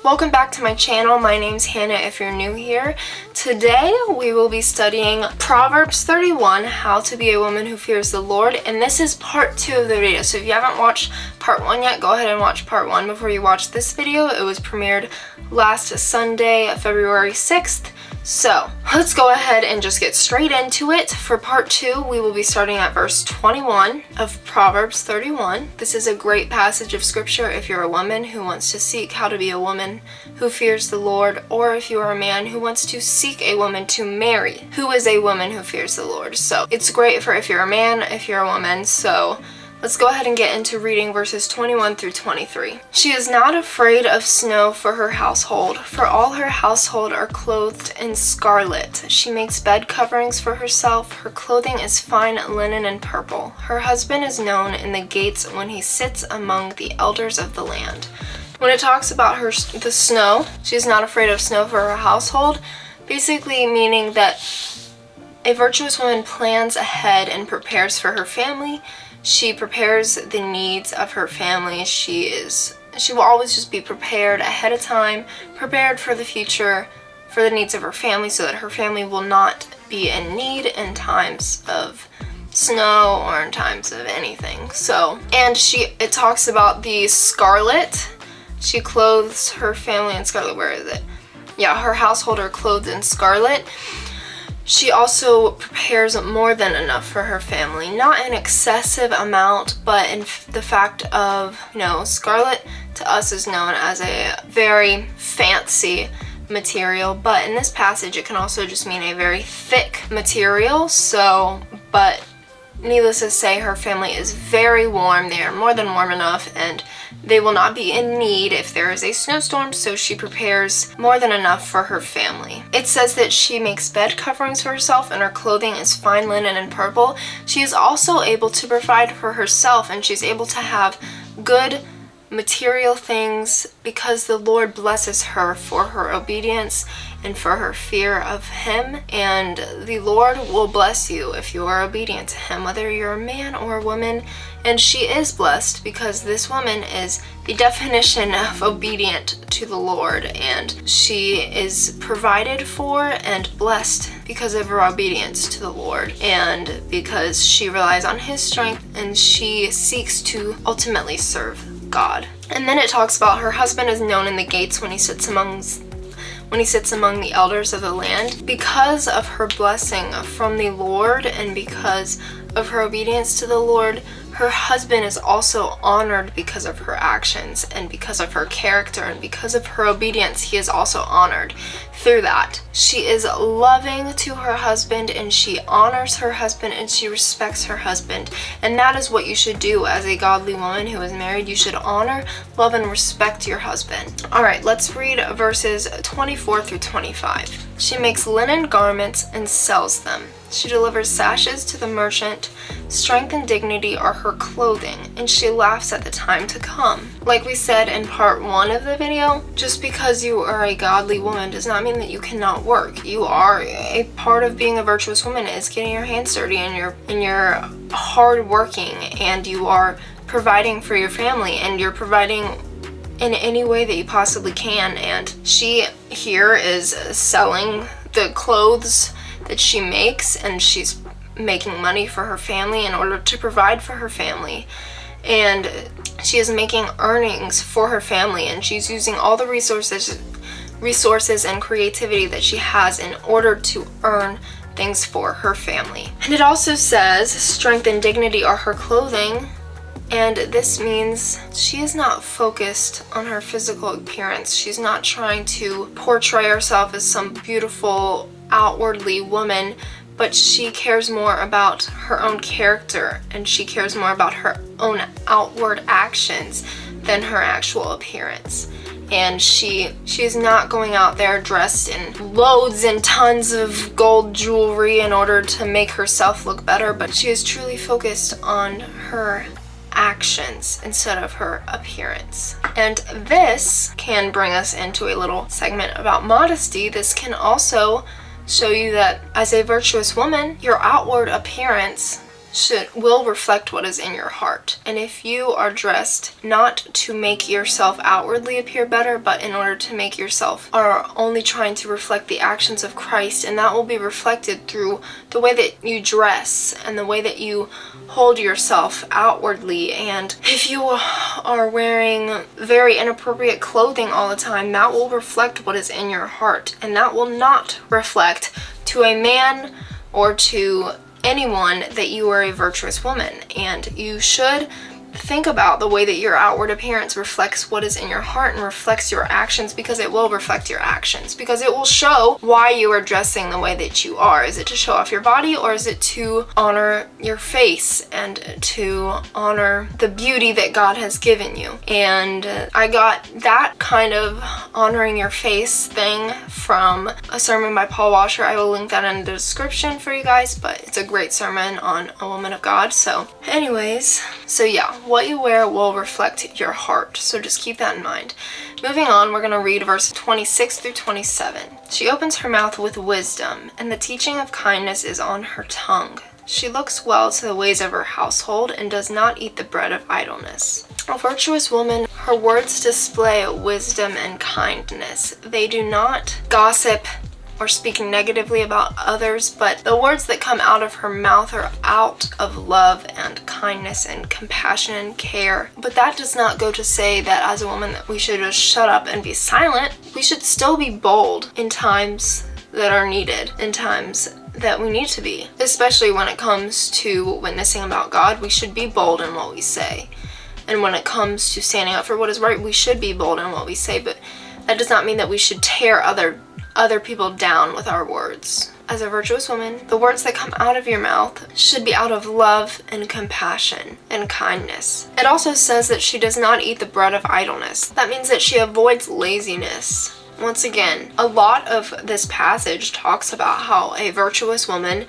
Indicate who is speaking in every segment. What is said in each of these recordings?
Speaker 1: Welcome back to my channel. My name's Hannah if you're new here. Today we will be studying Proverbs 31, How to Be a Woman Who Fears the Lord, and this is part 2 of the video. So if you haven't watched part 1 yet, go ahead and watch part 1 before you watch this video. It was premiered last Sunday, February 6th. So let's go ahead and just get straight into it. For part 2, we will be starting at verse 21 of Proverbs 31. This is a great passage of scripture if you're a woman who wants to seek how to be a woman who fears the Lord, or if you are a man who wants to seek a woman to marry who is a woman who fears the Lord. So it's great for if you're a man, if you're a woman. So let's go ahead and get into reading verses 21 through 23. She is not afraid of snow for her household, for all her household are clothed in scarlet. She makes bed coverings for herself. Her clothing is fine linen and purple. Her husband is known in the gates when he sits among the elders of the land. When it talks about the snow, she's not afraid of snow for her household, basically meaning that a virtuous woman plans ahead and prepares for her family. She prepares the needs of her family. She will always just be prepared ahead of time, prepared for the future, for the needs of her family, so that her family will not be in need in times of snow or in times of anything. So, and it talks about the scarlet. She clothes her family in scarlet. Where is it? Yeah, her household are clothed in scarlet. She also prepares more than enough for her family. Not an excessive amount, but in the fact of, scarlet to us is known as a very fancy material, but in this passage it can also just mean a very thick material. So, but needless to say, her family is very warm. They are more than warm enough, and they will not be in need if there is a snowstorm, so she prepares more than enough for her family. It says that she makes bed coverings for herself, and her clothing is fine linen and purple. She is also able to provide for herself, and she's able to have good material things because the Lord blesses her for her obedience and for her fear of Him. And the Lord will bless you if you are obedient to Him, whether you're a man or a woman. And she is blessed because this woman is the definition of obedient to the Lord, and she is provided for and blessed because of her obedience to the Lord, and because she relies on His strength and she seeks to ultimately serve God. And then it talks about her husband is known in the gates when he sits among the elders of the land. Because of her blessing from the Lord and because of her obedience to the Lord, her husband is also honored because of her actions and because of her character, and because of her obedience, he is also honored through that. She is loving to her husband, and she honors her husband, and she respects her husband. And that is what you should do as a godly woman who is married. You should honor, love, and respect your husband. Alright, let's read verses 24 through 25. She makes linen garments and sells them. She delivers sashes to the merchant. Strength and dignity are her clothing, and she laughs at the time to come. Like we said in part 1 of the video, just because you are a godly woman does not mean that you cannot work. You are a part of being a virtuous woman is getting your hands dirty, and you're hard working, and you are providing for your family, and you're providing in any way that you possibly can. And she here is selling the clothes that she makes, and she's making money for her family in order to provide for her family, and she is making earnings for her family, and she's using all the resources and creativity that she has in order to earn things for her family. And it also says strength and dignity are her clothing, and this means she is not focused on her physical appearance. She's not trying to portray herself as some beautiful outwardly woman, but she cares more about her own character, and she cares more about her own outward actions than her actual appearance. And she's not going out there dressed in loads and tons of gold jewelry in order to make herself look better, but she is truly focused on her actions instead of her appearance. And this can bring us into a little segment about modesty. This can also show you that as a virtuous woman, your outward appearance will reflect what is in your heart. And if you are dressed not to make yourself outwardly appear better, but in order to make yourself are only trying to reflect the actions of Christ, and that will be reflected through the way that you dress and the way that you hold yourself outwardly. And if you are wearing very inappropriate clothing all the time, that will reflect what is in your heart, and that will not reflect to a man or to anyone that you are a virtuous woman. And you should think about the way that your outward appearance reflects what is in your heart and reflects your actions, because it will reflect your actions, because it will show why you are dressing the way that you are. Is it to show off your body, or is it to honor your face and to honor the beauty that God has given you? And I got that kind of honoring your face thing from a sermon by Paul Washer. I will link that in the description for you guys, but it's a great sermon on a woman of God. So anyways, so yeah, what you wear will reflect your heart. So just keep that in mind. Moving on, we're going to read verses 26 through 27. She opens her mouth with wisdom, and the teaching of kindness is on her tongue. She looks well to the ways of her household and does not eat the bread of idleness. A virtuous woman, her words display wisdom and kindness. They do not gossip or speaking negatively about others, but the words that come out of her mouth are out of love and kindness and compassion and care. But that does not go to say that as a woman that we should just shut up and be silent. We should still be bold in times that are needed, in times that we need to be, especially when it comes to witnessing about God. We should be bold in what we say. And when it comes to standing up for what is right, we should be bold in what we say, but that does not mean that we should tear other people down with our words. As a virtuous woman, the words that come out of your mouth should be out of love and compassion and kindness. It also says that she does not eat the bread of idleness. That means that she avoids laziness. Once again, a lot of this passage talks about how a virtuous woman,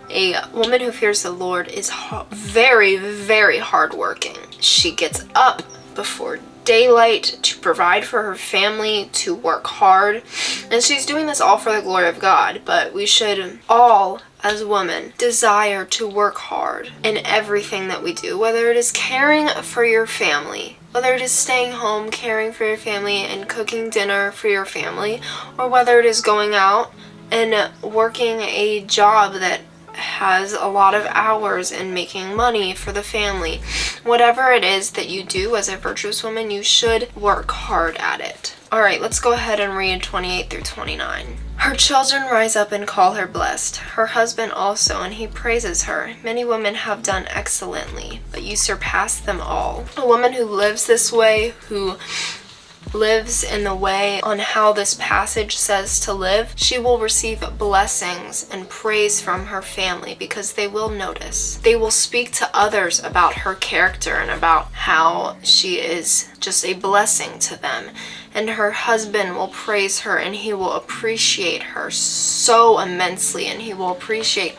Speaker 1: a woman who fears the Lord, is very, very hardworking. She gets up before daylight to provide for her family, to work hard, and she's doing this all for the glory of God. But we should all, as women, desire to work hard in everything that we do, whether it is caring for your family, whether it is staying home, caring for your family and cooking dinner for your family, or whether it is going out and working a job that has a lot of hours and making money for the family. Whatever it is that you do as a virtuous woman, you should work hard at it. Alright, let's go ahead and read 28 through 29. Her children rise up and call her blessed, her husband also, and he praises her. Many women have done excellently, but you surpass them all. A woman who lives this way, who lives in the way on how this passage says to live, she will receive blessings and praise from her family, because they will notice. They will speak to others about her character and about how she is just a blessing to them. And her husband will praise her, and he will appreciate her so immensely, and he will appreciate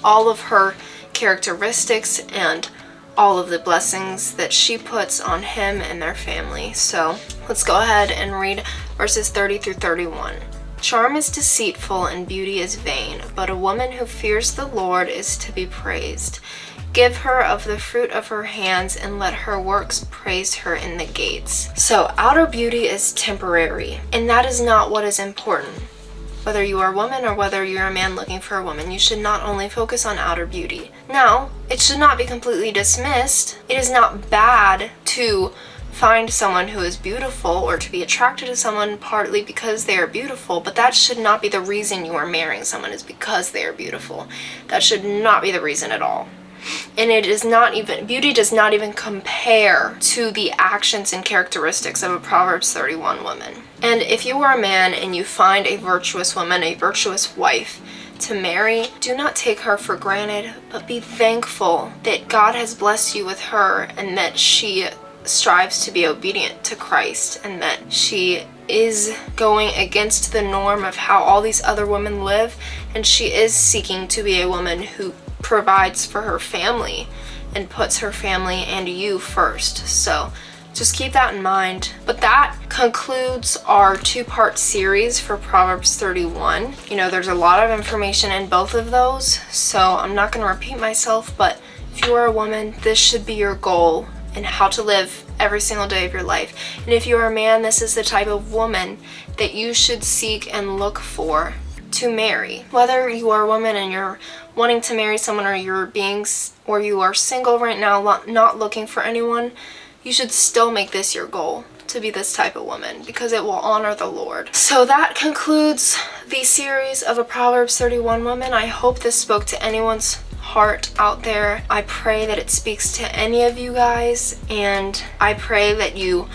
Speaker 1: all of her characteristics and all of the blessings that she puts on him and their family. So let's go ahead and read verses 30 through 31. Charm is deceitful and beauty is vain, but a woman who fears the Lord is to be praised. Give her of the fruit of her hands, and let her works praise her in the gates. So outer beauty is temporary, and that is not what is important. Whether you are a woman or whether you're a man looking for a woman, you should not only focus on outer beauty. Now, it should not be completely dismissed. It is not bad to find someone who is beautiful or to be attracted to someone partly because they are beautiful, but that should not be the reason you are marrying someone, is because they are beautiful. That should not be the reason at all. And it is not even, beauty does not even compare to the actions and characteristics of a Proverbs 31 woman. And if you are a man and you find a virtuous woman, a virtuous wife to marry, do not take her for granted, but be thankful that God has blessed you with her, and that she strives to be obedient to Christ, and that she is going against the norm of how all these other women live, and she is seeking to be a woman who provides for her family and puts her family and you first. So just keep that in mind. But that concludes our two-part series for Proverbs 31. You know, there's a lot of information in both of those, so I'm not going to repeat myself, but If you are a woman, this should be your goal and how to live every single day of your life. And if you are a man, this is the type of woman that you should seek and look for to marry. Whether you are a woman and you're wanting to marry someone, or you are single right now not looking for anyone, you should still make this your goal to be this type of woman, because it will honor the Lord. So that concludes the series of a Proverbs 31 woman. I hope this spoke to anyone's heart out there. I pray that it speaks to any of you guys, and I pray that you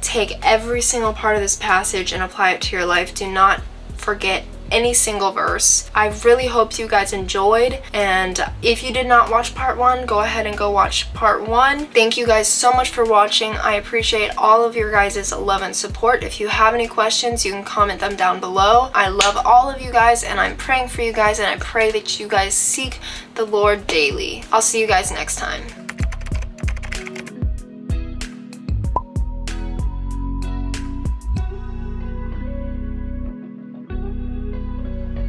Speaker 1: take every single part of this passage and apply it to your life. Do not forget any single verse. I really hope you guys enjoyed, and if you did not watch part 1, go ahead and go watch part 1. Thank you guys so much for watching. I appreciate all of your guys' love and support. If you have any questions, you can comment them down below. I love all of you guys, and I'm praying for you guys, and I pray that you guys seek the Lord daily. I'll see you guys next time.